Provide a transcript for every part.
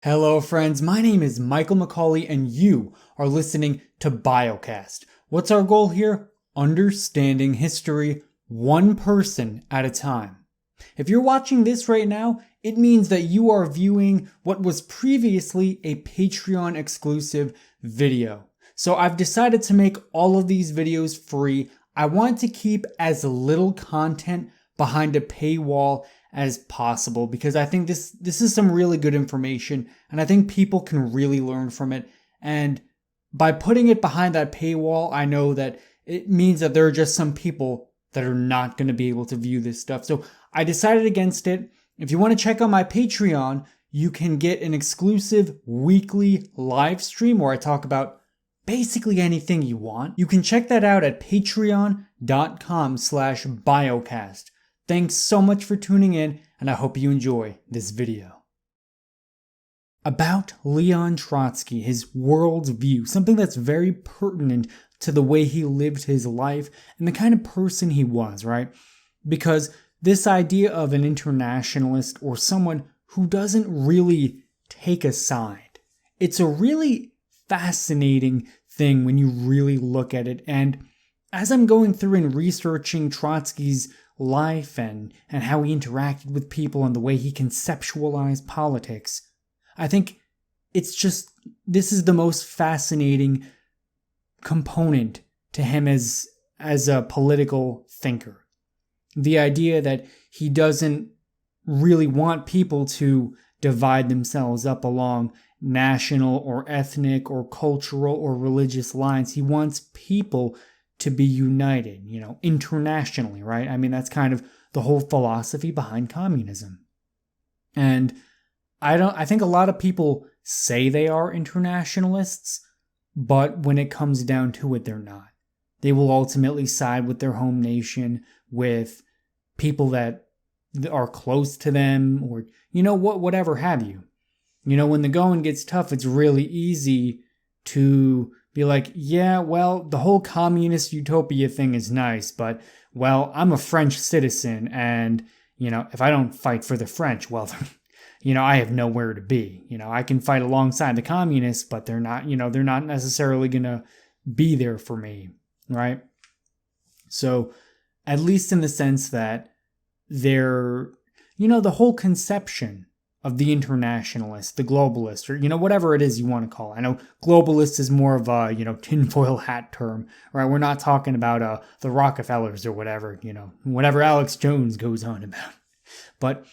Hello friends, my name is Michael McCauley and you are listening to Biocast. What's our goal here? Understanding history one person at a time. If you're watching this right now, it means that you are viewing what was previously a Patreon exclusive video. So I've decided to make all of these videos free. I want to keep as little content behind a paywall as possible because I think this is some really good information and I think people can really learn from it. And by putting it behind that paywall, I know that it means that there are just some people that are not going to be able to view this stuff. So I decided against it. If you want to check out my Patreon, you can get an exclusive weekly live stream where I talk about basically anything you want. You can check that out at patreon.com/biocast. Thanks so much for tuning in, and I hope you enjoy this video. About Leon Trotsky, his worldview, something that's very pertinent to the way he lived his life and the kind of person he was, right? Because this idea of an internationalist or someone who doesn't really take a side, it's a really fascinating thing when you really look at it. And as I'm going through and researching Trotsky's life and how he interacted with people and the way he conceptualized politics, I think it's just, this is the most fascinating component to him as a political thinker. The idea that he doesn't really want people to divide themselves up along national or ethnic or cultural or religious lines. He wants people to be united, internationally, right? I mean, that's kind of the whole philosophy behind communism. And I think a lot of people say they are internationalists, but when it comes down to it, they're not. They will ultimately side with their home nation, with people that are close to them, or, whatever have you. When the going gets tough, it's really easy to be like, yeah, well, the whole communist utopia thing is nice, but, well, I'm a French citizen, and, if I don't fight for the French, well, I have nowhere to be. I can fight alongside the communists, but they're not necessarily going to be there for me, right? So, at least in the sense that they're, the whole conception of the internationalist, the globalist, or, whatever it is you want to call it. I know globalist is more of a, tinfoil hat term, right? We're not talking about the Rockefellers or whatever, whatever Alex Jones goes on about. But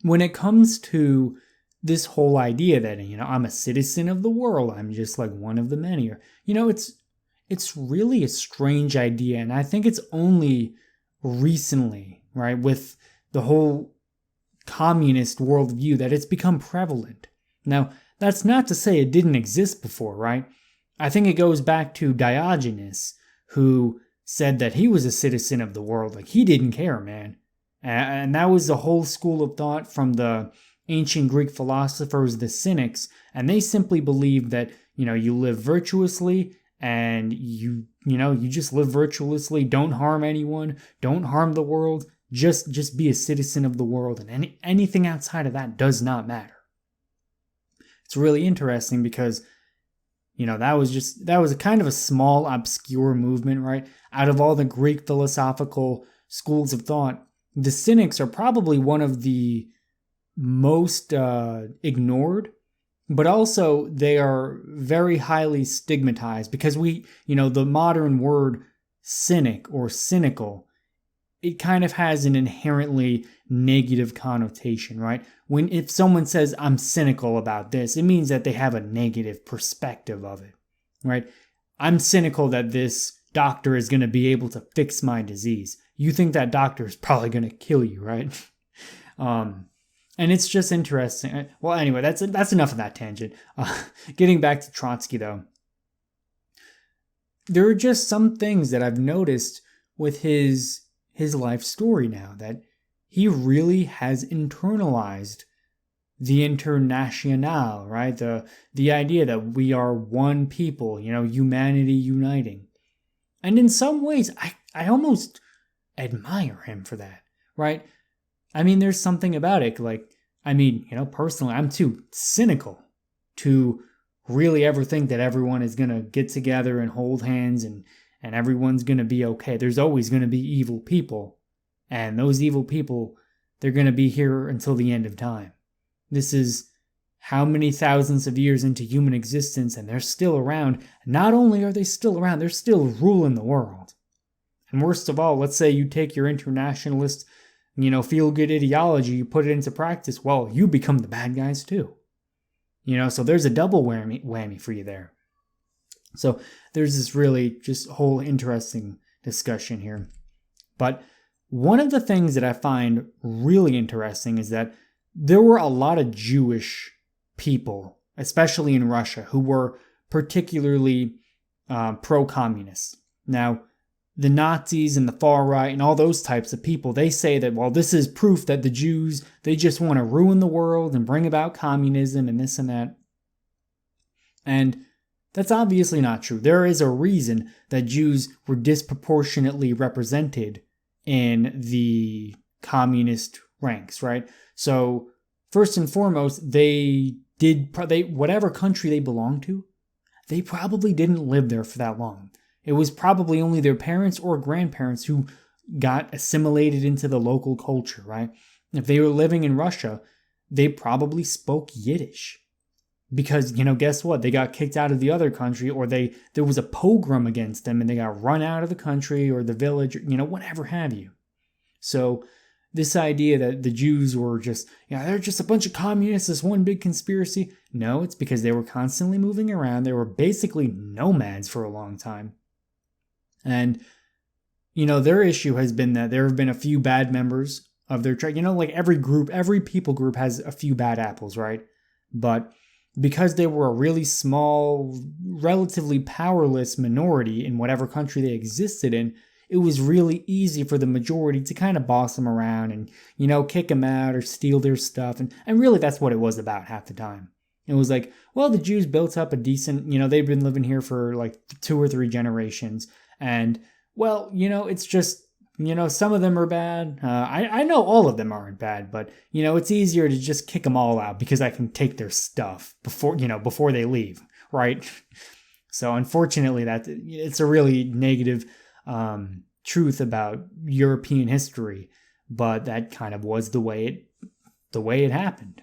when it comes to this whole idea that, I'm a citizen of the world, I'm just like one of the many, or, it's really a strange idea. And I think it's only recently, right, with the whole communist worldview that it's become prevalent. Now, that's not to say it didn't exist before, right? I think it goes back to Diogenes, who said that he was a citizen of the world. Like, he didn't care, man. And that was the whole school of thought from the ancient Greek philosophers, the Cynics, and they simply believed that, you live virtuously and you just live virtuously, don't harm anyone, don't harm the world. Just be a citizen of the world, and anything outside of that does not matter. It's really interesting because, that was a kind of a small, obscure movement, right? Out of all the Greek philosophical schools of thought, the Cynics are probably one of the most ignored, but also they are very highly stigmatized because the modern word cynic or cynical, it kind of has an inherently negative connotation, right? If someone says, I'm cynical about this, it means that they have a negative perspective of it, right? I'm cynical that this doctor is going to be able to fix my disease. You think that doctor is probably going to kill you, right? And it's just interesting. Well, anyway, that's enough of that tangent. Getting back to Trotsky, though, there are just some things that I've noticed with his life story now, that he really has internalized the international, right? The idea that we are one people, humanity uniting. And in some ways, I almost admire him for that, right? I mean, there's something about it. Like, personally, I'm too cynical to really ever think that everyone is going to get together and hold hands and everyone's going to be okay. There's always going to be evil people. And those evil people, they're going to be here until the end of time. This is how many thousands of years into human existence, and they're still around. Not only are they still around, they're still ruling the world. And worst of all, let's say you take your internationalist, feel-good ideology, you put it into practice, well, you become the bad guys too. So there's a double whammy for you there. So there's this really just whole interesting discussion here. But one of the things that I find really interesting is that there were a lot of Jewish people, especially in Russia, who were particularly pro-communist. Now, the Nazis and the far right and all those types of people, they say that, well, this is proof that the Jews, they just want to ruin the world and bring about communism and this and that. And that's obviously not true. There is a reason that Jews were disproportionately represented in the communist ranks, right? So first and foremost, whatever country they belonged to, they probably didn't live there for that long. It was probably only their parents or grandparents who got assimilated into the local culture, right? If they were living in Russia, they probably spoke Yiddish. Because, guess what? They got kicked out of the other country, or there was a pogrom against them and they got run out of the country or the village, whatever have you. So this idea that the Jews were just, they're just a bunch of communists, this one big conspiracy. No, it's because they were constantly moving around. They were basically nomads for a long time. And, their issue has been that there have been a few bad members of their tribe. Like every people group has a few bad apples, right? But because they were a really small, relatively powerless minority in whatever country they existed in, it was really easy for the majority to kind of boss them around and, kick them out or steal their stuff. And really that's what it was about half the time. It was like, well, the Jews built up a decent, they've been living here for like 2 or 3 generations. And, well, it's just, some of them are bad. I know all of them aren't bad, but, it's easier to just kick them all out because I can take their stuff before they leave, right? So unfortunately, it's a really negative truth about European history, but that kind of was the way it happened.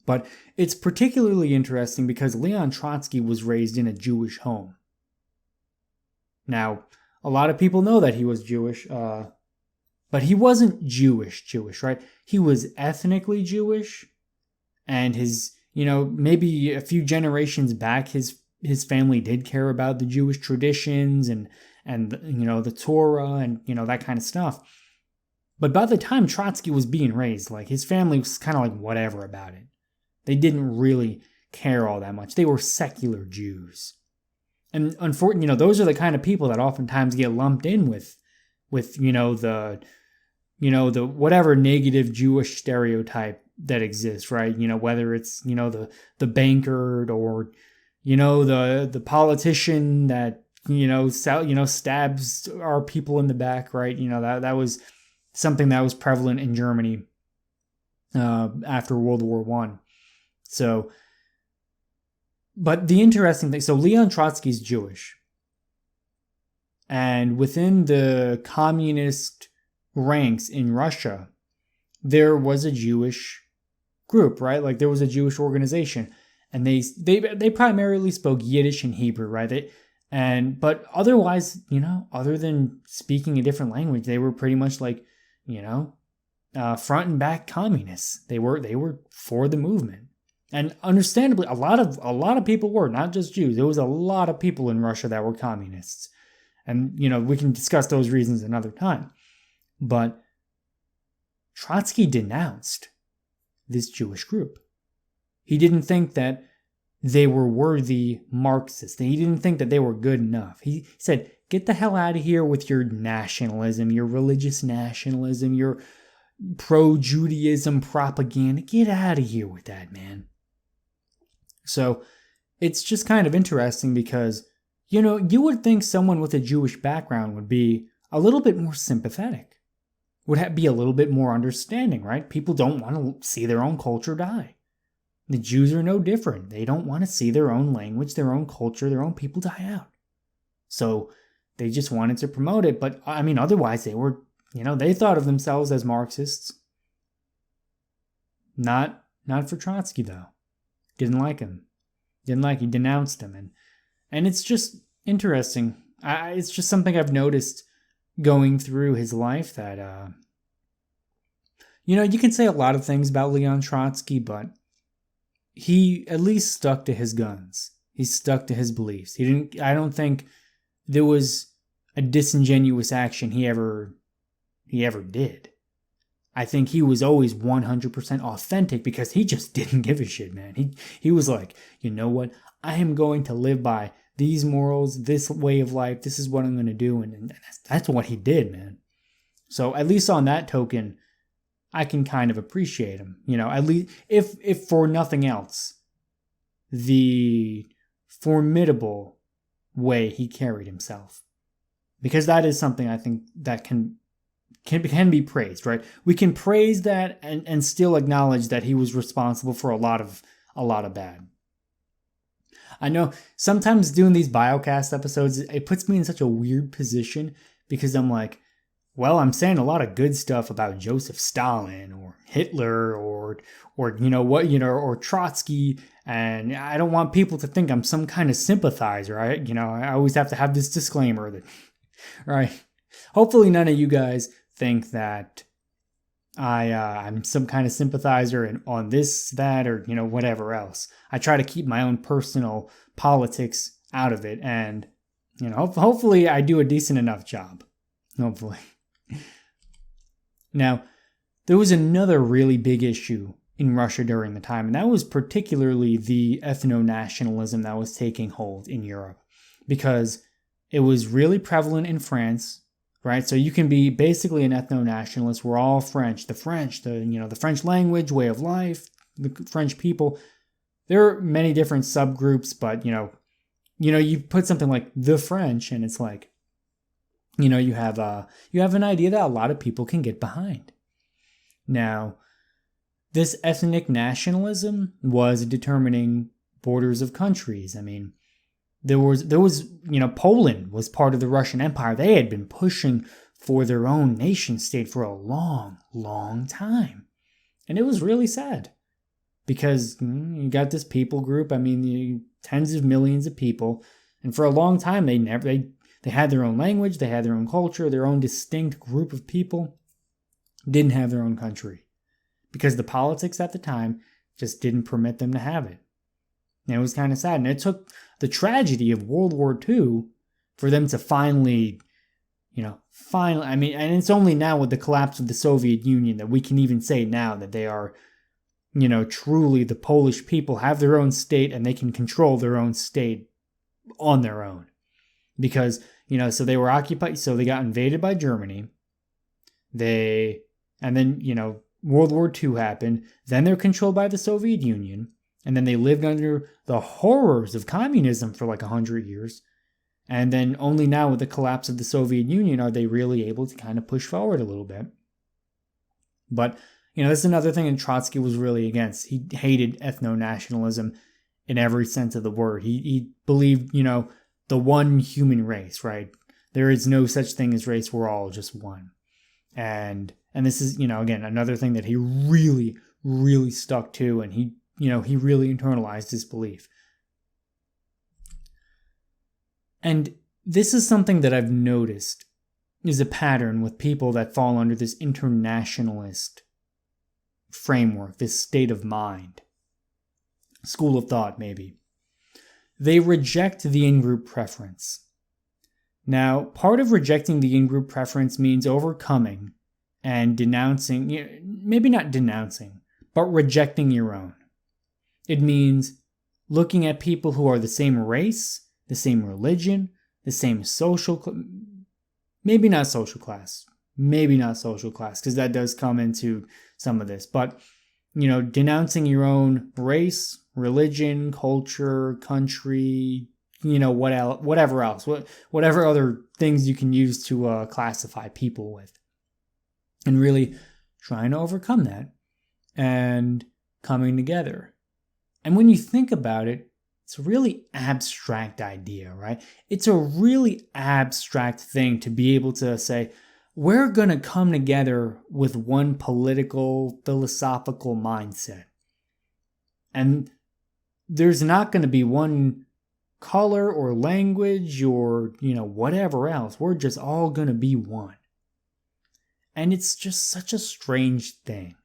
But it's particularly interesting because Leon Trotsky was raised in a Jewish home. Now, a lot of people know that he was Jewish, but he wasn't Jewish, right? He was ethnically Jewish, and his, maybe a few generations back, his family did care about the Jewish traditions and the Torah and, that kind of stuff. But by the time Trotsky was being raised, like, his family was kind of like whatever about it. They didn't really care all that much. They were secular Jews. And unfortunately, those are the kind of people that oftentimes get lumped in with the whatever negative Jewish stereotype that exists, right? Whether it's, the banker or, the politician that, stabs our people in the back, right? That was something that was prevalent in Germany after World War I. So, but the interesting thing, so Leon Trotsky's Jewish. And within the communist ranks in Russia, there was a Jewish group, right? Like, there was a Jewish organization. And they primarily spoke Yiddish and Hebrew, right? But otherwise, other than speaking a different language, they were pretty much like, front and back communists. They were for the movement. And understandably, a lot of people were, not just Jews. There was a lot of people in Russia that were communists. And, we can discuss those reasons another time. But Trotsky denounced this Jewish group. He didn't think that they were worthy Marxists. He didn't think that they were good enough. He said, get the hell out of here with your nationalism, your religious nationalism, your pro-Judaism propaganda. Get out of here with that, man. So it's just kind of interesting because, you would think someone with a Jewish background would be a little bit more sympathetic, would be a little bit more understanding, right? People don't want to see their own culture die. The Jews are no different. They don't want to see their own language, their own culture, their own people die out. So they just wanted to promote it. But I mean, otherwise they were, they thought of themselves as Marxists. Not for Trotsky, though. Didn't like him. He denounced him. And it's just interesting. It's just something I've noticed going through his life that, you can say a lot of things about Leon Trotsky, but he at least stuck to his guns. He stuck to his beliefs. I don't think there was a disingenuous action he ever did. I think he was always 100% authentic because he just didn't give a shit, man. He was like, you know what? I am going to live by these morals, this way of life. This is what I'm going to do. And that's what he did, man. So at least on that token, I can kind of appreciate him. At least if for nothing else, the formidable way he carried himself. Because that is something I think that can be praised, right? We can praise that and still acknowledge that he was responsible for a lot of bad. I know sometimes doing these Biocast episodes, it puts me in such a weird position because I'm like, well, I'm saying a lot of good stuff about Joseph Stalin or Hitler or Trotsky, and I don't want people to think I'm some kind of sympathizer. I always have to have this disclaimer that, right? Hopefully none of you guys think that I'm some kind of sympathizer on this, that, or whatever else. I try to keep my own personal politics out of it, and hopefully I do a decent enough job. Hopefully. Now, there was another really big issue in Russia during the time, and that was particularly the ethno-nationalism that was taking hold in Europe, because it was really prevalent in France. Right, so you can be basically an ethno-nationalist. We're all French. The French, the French language, way of life, the French people. There are many different subgroups, but you put something like the French, and it's like, you have an idea that a lot of people can get behind. Now, this ethnic nationalism was determining borders of countries. I mean, There was, Poland was part of the Russian Empire. They had been pushing for their own nation state for a long, long time. And it was really sad because you got this people group. I mean, tens of millions of people. And for a long time, they had their own language. They had their own culture, their own distinct group of people. Didn't have their own country because the politics at the time just didn't permit them to have it. And it was kind of sad. And it took the tragedy of World War II for them to finally, I mean, and it's only now with the collapse of the Soviet Union that we can even say now that they are, truly the Polish people have their own state and they can control their own state on their own. Because, so they were occupied, so they got invaded by Germany. And then, World War II happened. Then they're controlled by the Soviet Union. And then they lived under the horrors of communism for like 100 years. And then only now with the collapse of the Soviet Union are they really able to kind of push forward a little bit. But, this is another thing that Trotsky was really against. He hated ethno-nationalism in every sense of the word. He believed, the one human race, right? There is no such thing as race. We're all just one. And this is, again, another thing that he really, really stuck to. And he really internalized his belief. And this is something that I've noticed is a pattern with people that fall under this internationalist framework, this state of mind, school of thought maybe. They reject the in-group preference. Now, part of rejecting the in-group preference means overcoming and denouncing, maybe not denouncing, but rejecting your own. It means looking at people who are the same race, the same religion, the same maybe not social class, because that does come into some of this. But, denouncing your own race, religion, culture, country, whatever else, whatever other things you can use to classify people with. And really trying to overcome that and coming together. And when you think about it, it's a really abstract idea, right? It's a really abstract thing to be able to say, we're going to come together with one political, philosophical mindset. And there's not going to be one color or language or, whatever else. We're just all going to be one. And it's just such a strange thing.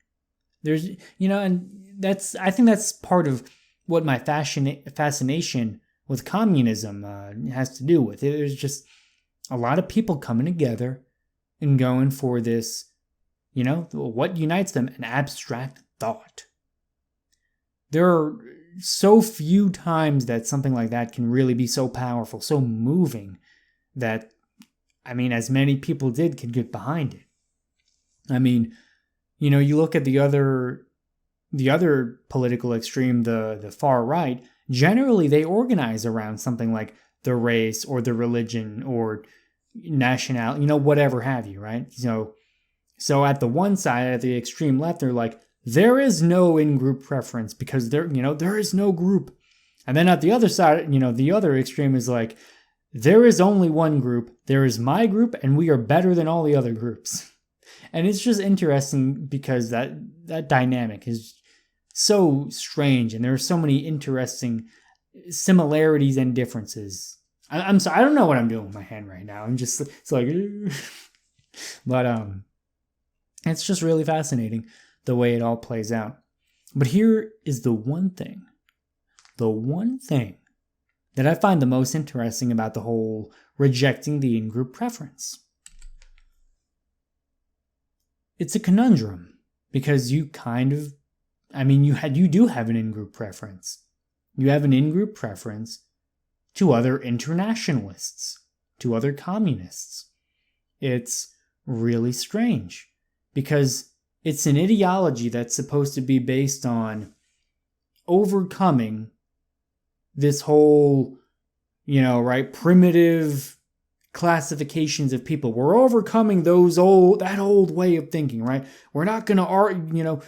There's, and I think that's part of what my fascination with communism has to do with. There's just a lot of people coming together and going for this, what unites them? An abstract thought. There are so few times that something like that can really be so powerful, so moving, that, as many people did, could get behind it. You look at the other political extreme, the far right, generally they organize around something like the race or the religion or nationality, whatever have you, right? So at the one side, at the extreme left, they're like, there is no in-group preference because there is no group. And then at the other side, the other extreme is like, there is only one group. There is my group, and we are better than all the other groups. And it's just interesting because that dynamic is so strange, and there are so many interesting similarities and differences. I'm sorry, I don't know what I'm doing with my hand right now. It's like, but it's just really fascinating the way it all plays out. But here is the one thing that I find the most interesting about the whole rejecting the in-group preference. It's a conundrum because you kind of, you do have an in-group preference. You have an in-group preference to other internationalists, to other communists. It's really strange because it's an ideology that's supposed to be based on overcoming this whole, primitive classifications of people. We're overcoming that old way of thinking, right? We're not going to,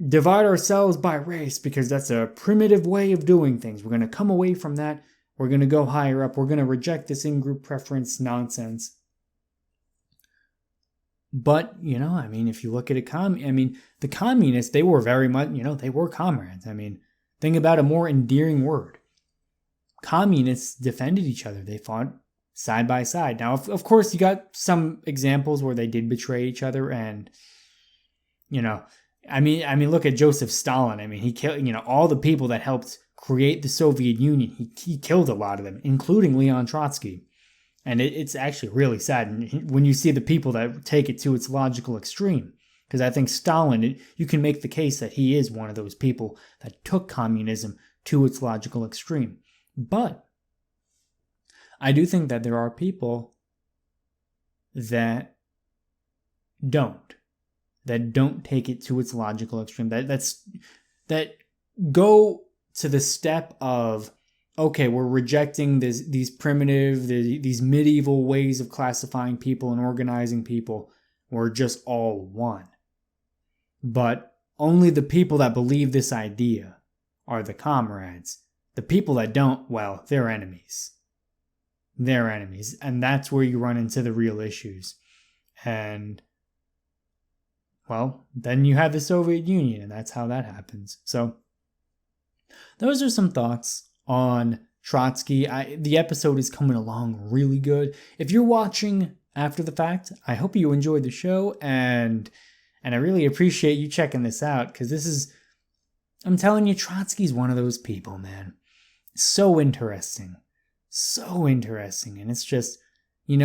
divide ourselves by race because that's a primitive way of doing things. We're going to come away from that. We're going to go higher up. We're going to reject this in-group preference nonsense. But, if you look at the communists, they were very much, they were comrades. Think about a more endearing word. Communists defended each other. They fought side by side. Now, of course, you got some examples where they did betray each other and, look at Joseph Stalin. He killed, all the people that helped create the Soviet Union. He killed a lot of them, including Leon Trotsky. And it's actually really sad when you see the people that take it to its logical extreme. Because I think Stalin, you can make the case that he is one of those people that took communism to its logical extreme. But I do think that there are people that don't take it to its logical extreme, that go to the step of, okay, we're rejecting these primitive, these medieval ways of classifying people and organizing people. We're just all one. But only the people that believe this idea are the comrades. The people that don't, well, they're enemies. They're enemies. And that's where you run into the real issues. And, well, then you have the Soviet Union, and that's how that happens. So, those are some thoughts on Trotsky. The episode is coming along really good. If you're watching after the fact, I hope you enjoyed the show, and I really appreciate you checking this out, because I'm telling you, Trotsky's one of those people, man. So interesting. And it's just,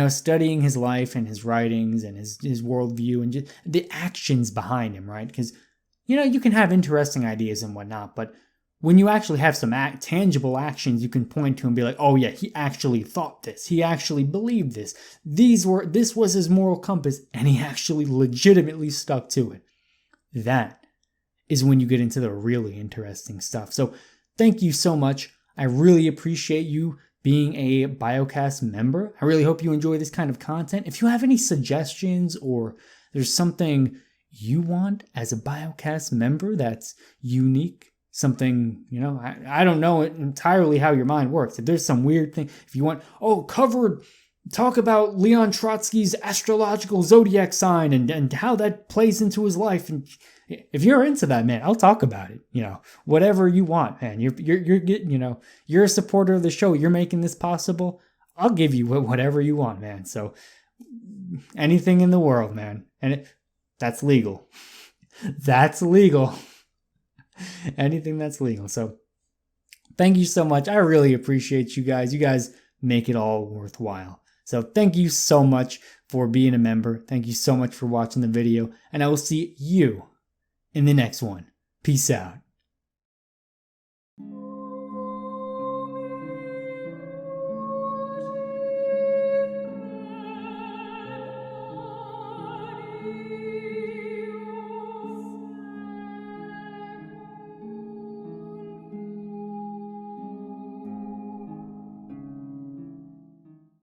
studying his life and his writings and his worldview and just the actions behind him, right? Because, you can have interesting ideas and whatnot, but when you actually have some tangible actions you can point to and be like, oh yeah, he actually thought this. He actually believed this. This was his moral compass, and he actually legitimately stuck to it. That is when you get into the really interesting stuff. So thank you so much. I really appreciate you being a Biocast member. I really hope you enjoy this kind of content. If you have any suggestions or there's something you want as a Biocast member that's unique, something, I don't know entirely how your mind works. If there's some weird thing, if you want, talk about Leon Trotsky's astrological zodiac sign and how that plays into his life. And if you're into that, man, I'll talk about it. Whatever you want, man. You're a supporter of the show. You're making this possible. I'll give you whatever you want, man. So anything in the world, man. And that's legal. That's legal. Anything that's legal. So thank you so much. I really appreciate you guys. You guys make it all worthwhile. So thank you so much for being a member. Thank you so much for watching the video. And I will see you in the next one. Peace out.